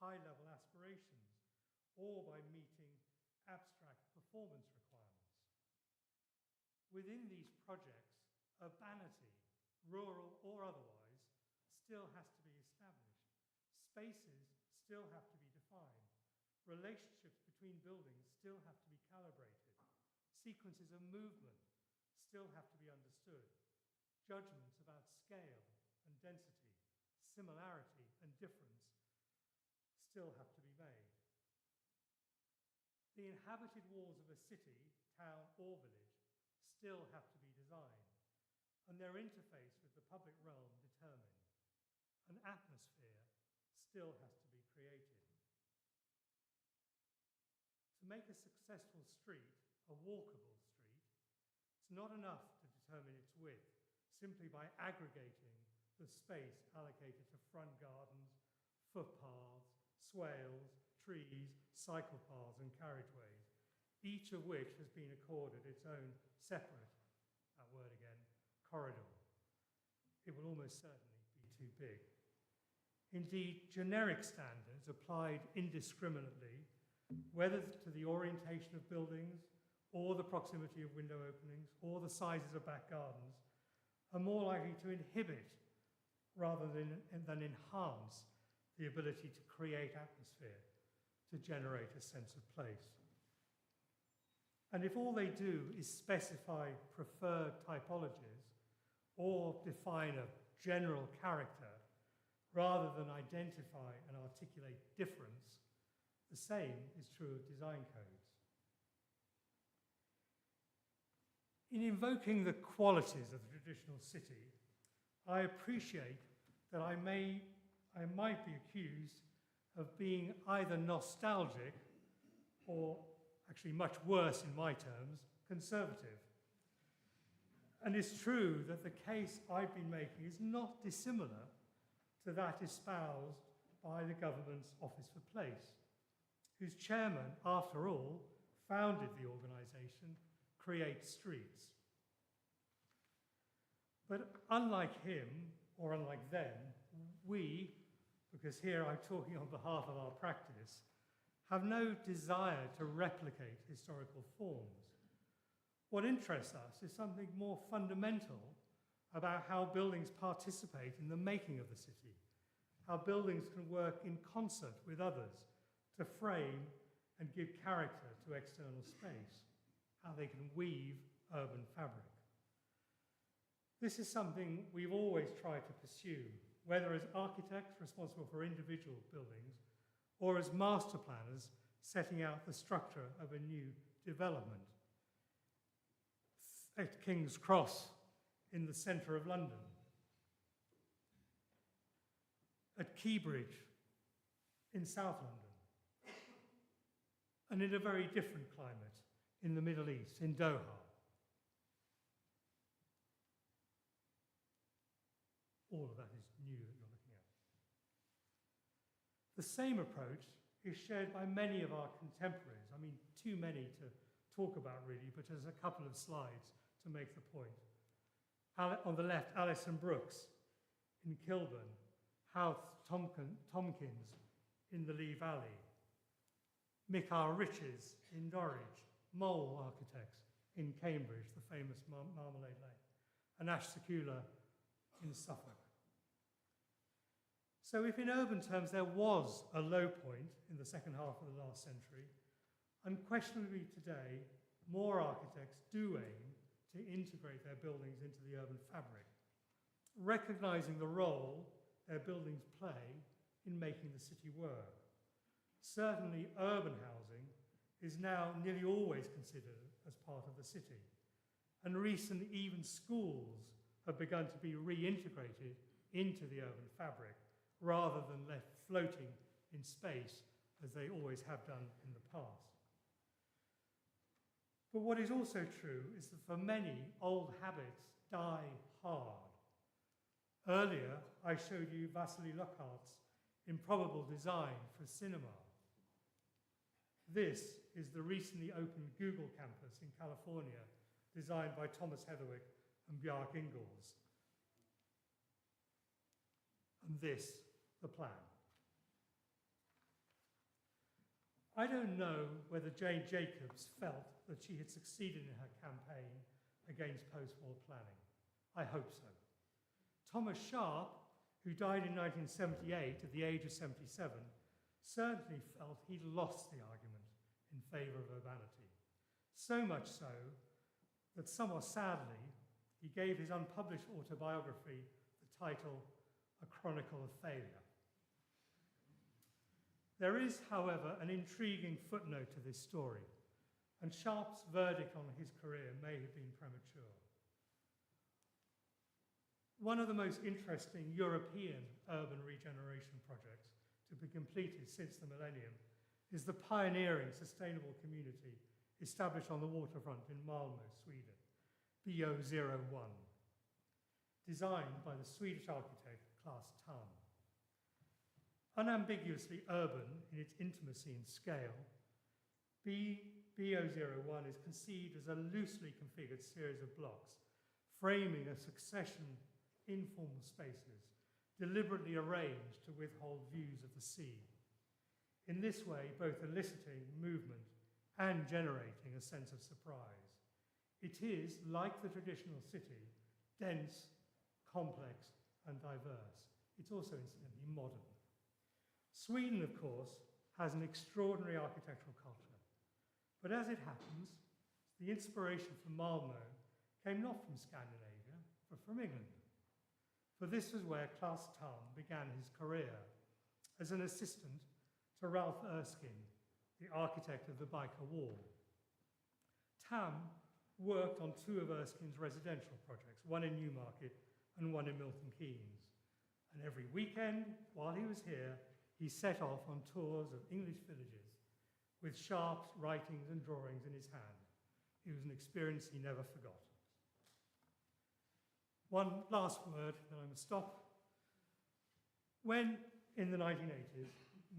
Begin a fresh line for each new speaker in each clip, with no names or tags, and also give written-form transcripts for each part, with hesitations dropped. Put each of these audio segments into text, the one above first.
high-level aspirations or by meeting abstract performance requirements. Within these projects, urbanity, rural or otherwise, still has to be established. Spaces still have to be defined. Relationships between buildings still have to be calibrated. Sequences of movement still have to be understood. Judgments about scale and density, similarity and difference still have to be made. The inhabited walls of a city, town or village still have to be designed, and their interface with the public realm determined. An atmosphere still has to be created. To make a successful street a walkable street, it's not enough to determine its width simply by aggregating the space allocated to front gardens, footpaths, swales, trees, cycle paths and carriageways, each of which has been accorded its own separate, that word again, corridor. It will almost certainly be too big. Indeed, generic standards applied indiscriminately, whether to the orientation of buildings or the proximity of window openings or the sizes of back gardens, are more likely to inhibit rather than enhance the ability to create atmosphere, to generate a sense of place. And if all they do is specify preferred typologies or define a general character rather than identify and articulate difference, the same is true of design codes. In invoking the qualities of the traditional city, I appreciate that I might be accused of being either nostalgic or, actually much worse in my terms, conservative. And it's true that the case I've been making is not dissimilar to that espoused by the government's Office for Place, whose chairman, after all, founded the organisation Create Streets. But unlike him, or unlike them, we, because here I'm talking on behalf of our practice, have no desire to replicate historical forms. What interests us is something more fundamental about how buildings participate in the making of the city, how buildings can work in concert with others to frame and give character to external space, how they can weave urban fabric. This is something we've always tried to pursue, whether as architects responsible for individual buildings or as master planners setting out the structure of a new development. At King's Cross in the centre of London, at Keybridge in South London, and in a very different climate in the Middle East, in Doha. All of that is new that you're looking at. The same approach is shared by many of our contemporaries. I mean, too many to talk about really, but there's a couple of slides to make the point. On the left, Alison Brooks in Kilburn, Howth Tompkins in the Lee Valley, Mick R. Riches in Norwich, Mole Architects in Cambridge, the famous Marmalade Lane, and Ash Sekula in Suffolk. So if in urban terms there was a low point in the second half of the last century, unquestionably today, more architects do aim to integrate their buildings into the urban fabric, recognizing the role their buildings play in making the city work. Certainly urban housing is now nearly always considered as part of the city, and recently even schools have begun to be reintegrated into the urban fabric rather than left floating in space as they always have done in the past. But what is also true is that for many, old habits die hard. Earlier, I showed you Vasily Lockhart's improbable design for cinema. This is the recently opened Google campus in California, designed by Thomas Heatherwick and Bjarke Ingels. And this, the plan. I don't know whether Jane Jacobs felt that she had succeeded in her campaign against post-war planning. I hope so. Thomas Sharp, who died in 1978 at the age of 77, certainly felt he'd lost the argument in favour of urbanity. So much so that somewhat sadly, he gave his unpublished autobiography the title, A Chronicle of Failure. There is, however, an intriguing footnote to this story, and Sharp's verdict on his career may have been premature. One of the most interesting European urban regeneration projects to be completed since the millennium is the pioneering sustainable community established on the waterfront in Malmö, Sweden, BO01, designed by the Swedish architect Claes Tham. Unambiguously urban in its intimacy and scale, BO01 is conceived as a loosely configured series of blocks, framing a succession informal spaces, deliberately arranged to withhold views of the sea. In this way, both eliciting movement and generating a sense of surprise. It is, like the traditional city, dense, complex, and diverse. It's also, incidentally, modern. Sweden, of course, has an extraordinary architectural culture. But as it happens, the inspiration for Malmö came not from Scandinavia, but from England. For this was where Claes Tham began his career as an assistant to Ralph Erskine, the architect of the Baker Wall. Tham worked on two of Erskine's residential projects, one in Newmarket and one in Milton Keynes. And every weekend, while he was here, he set off on tours of English villages with Sharp's writings and drawings in his hand. It was an experience he never forgot. One last word, then I must stop. When, in the 1980s,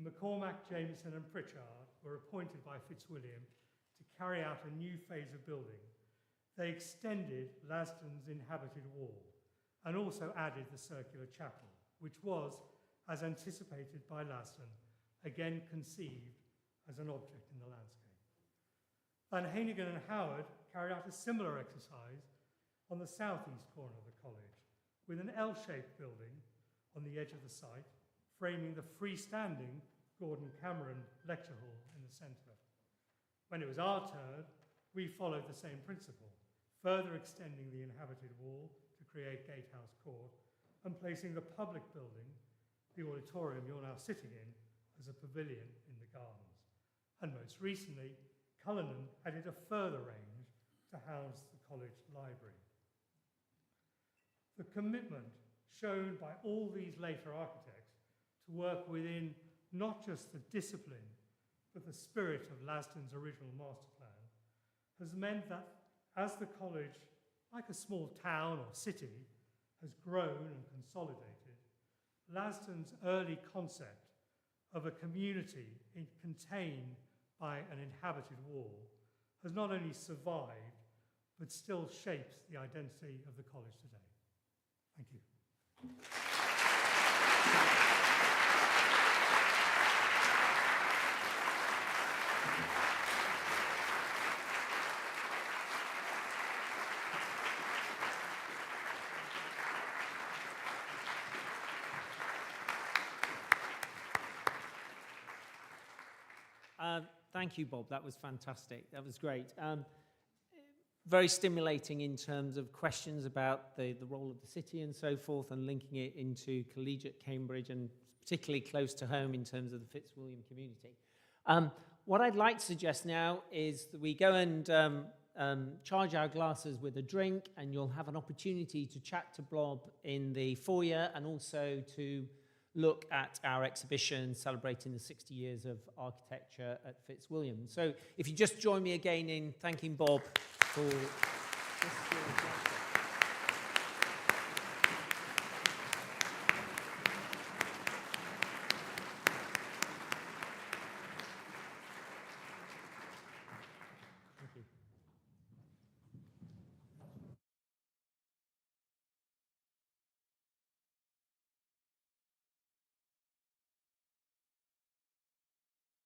McCormack, Jameson and Pritchard were appointed by Fitzwilliam to carry out a new phase of building, they extended Laston's inhabited wall and also added the circular chapel, which was, as anticipated by Laston, again conceived as an object in the landscape. Van Hanegem and Howard carried out a similar exercise on the southeast corner of the college, with an L-shaped building on the edge of the site, framing the freestanding Gordon Cameron lecture hall in the centre. When it was our turn, we followed the same principle, further extending the inhabited wall to create Gatehouse Court and placing the public building, the auditorium you're now sitting in, as a pavilion in the gardens. And most recently, Cullinan added a further range to house the college library. The commitment shown by all these later architects to work within not just the discipline, but the spirit of Laston's original master plan has meant that as the college, like a small town or city, has grown and consolidated, Laston's early concept of a community contained by an inhabited wall has not only survived, but still shapes the identity of the college today. Thank you.
Thank you, Bob. That was fantastic. That was great. Very stimulating in terms of questions about the role of the city and so forth, and linking it into collegiate Cambridge and particularly close to home in terms of the Fitzwilliam community. What I'd like to suggest now is that we go and charge our glasses with a drink, and you'll have an opportunity to chat to Bob in the foyer and also to look at our exhibition celebrating the 60 years of architecture at Fitzwilliam. So if you just join me again in thanking Bob for this.